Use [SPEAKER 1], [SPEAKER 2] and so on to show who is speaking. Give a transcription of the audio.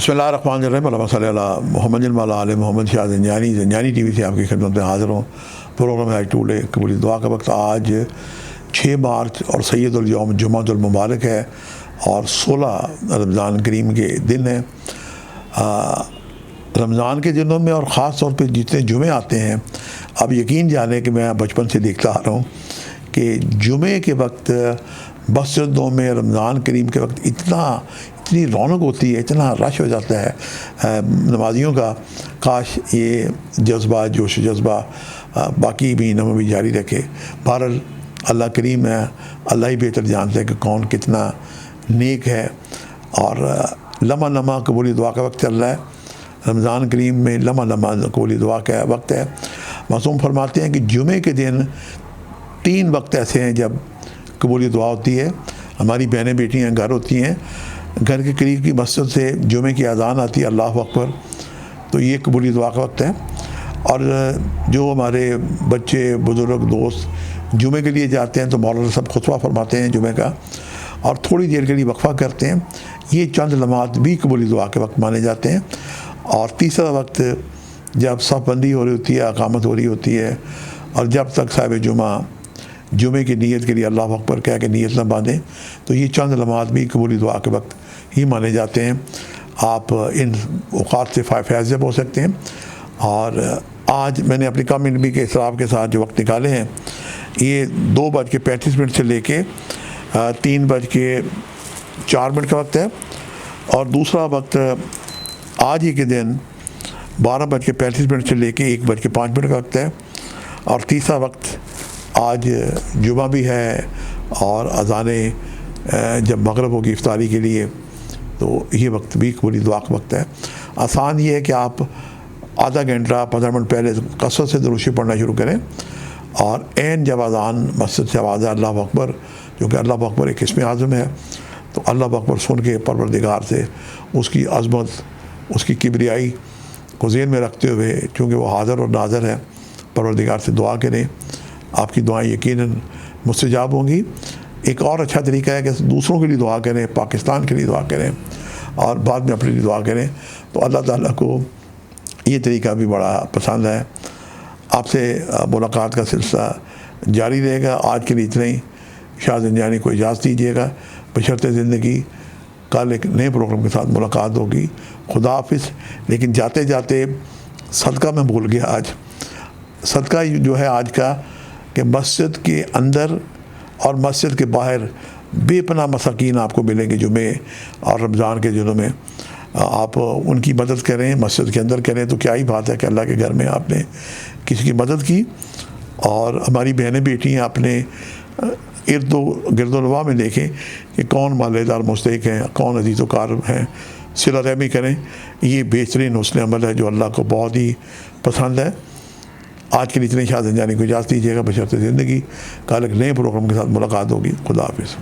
[SPEAKER 1] बिस्मिल्लाहिर्रहमानिर्रहीम मोहम्मद मोहम्मद शाह ज़ंजानी टीवी से आपकी खिदमत में हाज़िर हूँ। प्रोग्राम है टूडे कबूली दुआ का वक्त। आज 6 मार्च और सैयदुल यौम जुमातुल मुबारक है और 16 रमज़ान करीम के दिन है। रमज़ान के दिनों में और ख़ास तौर पे जितने जुमे आते हैं, अब यकीन जाने कि मैं बचपन से देखता आ रहा हूँ कि जुमे के वक्त मस्जिदों में रमज़ान करीम के वक्त इतनी रौनक होती है, इतना रश हो जाता है नमाजियों का। काश ये जज्बा जोश जज्बा बाकी भी नम भी जारी रखे। बहरहाल अल्लाह करीम है, अल्लाह ही बेहतर जानता है कि कौन कितना नेक है। और लम्हा लम्हा कबूली दुआ का वक्त चल रहा है। रमज़ान करीम में लम्हा लम्हा कबूली दुआ का वक्त है। मासूम फरमाते हैं कि जुमे के दिन 3 वक्त ऐसे हैं जब कबूली दुआ होती है। हमारी बहनें बेटियाँ घर होती हैं, घर के करीब की मस्जिद से जुमे की अज़ान आती है, अल्लाह अकबर, तो ये कबूली दुआ का वक्त है। और जो हमारे बच्चे बुज़ुर्ग दोस्त जुमे के लिए जाते हैं तो मौलाना सब खुतबा फरमाते हैं जुमे का और थोड़ी देर के लिए वक्फ़ा करते हैं। ये चंद लम्हात भी कबूली दुआ के वक्त माने जाते हैं। और तीसरा वक्त जब सफ़बंदी हो रही होती है, अक़ामत हो रही होती है और जब तक साहिब जुमा जुमे की नीयत के लिए अल्लाह अकबर कह के नीयत न बांधें, तो ये चंद लम्हात भी कबूली दुआ के वक्त ही माने जाते हैं। आप इन औक़ात से फैज़ हो सकते हैं। और आज मैंने अपनी कमेंट के इसराब के साथ जो वक्त निकाले हैं, ये 2:35 से लेके 3:04 का वक्त है। और दूसरा वक्त आज ही के दिन 12:35 से लेके 1:05 का वक्त है। और तीसरा वक्त आज जुमा भी है और अज़ाने जब मगरिब होगी इफ्तारी के लिए, तो ये वक्त भी कबूली दुआ का वक्त है। आसान ये है कि आप आधा घंटा 15 मिनट पहले कसरत से दुरूशी पढ़ना शुरू करें और ऐन जब अज़ान मस्जिद से आवाज़ है अल्लाह अकबर, जो कि अल्लाह अकबर एक इस्म आज़म है, तो अल्लाह अकबर सुन के परवरदिगार से उसकी अज़मत, उसकी किबरियाई को ज़हन में रखते हुए, चूँकि वो हाज़िर और नाज़िर है, परवरदिगार से दुआ करें। आपकी दुआएं यकीनन मुस्तजाब होंगी। एक और अच्छा तरीका है कि दूसरों के लिए दुआ करें, पाकिस्तान के लिए दुआ करें और बाद में अपने लिए दुआ करें, तो अल्लाह ताला को ये तरीका भी बड़ा पसंद है। आपसे मुलाकात का सिलसिला जारी रहेगा। आज के लिए इतना ही। शाह ज़ंजानी को इजाज़त दीजिएगा बशर्ते ज़िंदगी। कल एक नए प्रोग्राम के साथ मुलाकात होगी। खुदा हाफिज़। लेकिन जाते जाते सदका मैं भूल गया। आज सदका जो है आज का, कि मस्जिद के अंदर और मस्जिद के बाहर बेपनाह मसाकीन आपको मिलेंगे जुमे और रमज़ान के दिनों में। आप उनकी मदद करें, मस्जिद के अंदर करें, तो क्या ही बात है कि अल्लाह के घर में आपने किसी की मदद की। और हमारी बहनें बेटियाँ अपने गिरदोलवा में देखें कि कौन मालेदार मुस्तहिक हैं, कौन अजीज़ कार हैं, सिला रहमी करें। ये बेहतरीन हुस्न अमल है जो अल्लाह को बहुत ही पसंद है। आज के लिए इतने। शाह ज़ंजानी को इजाज़त दीजिएगा बशर्ते ज़िंदगी। कल एक नए प्रोग्राम के साथ मुलाकात होगी। खुदा हाफिज़।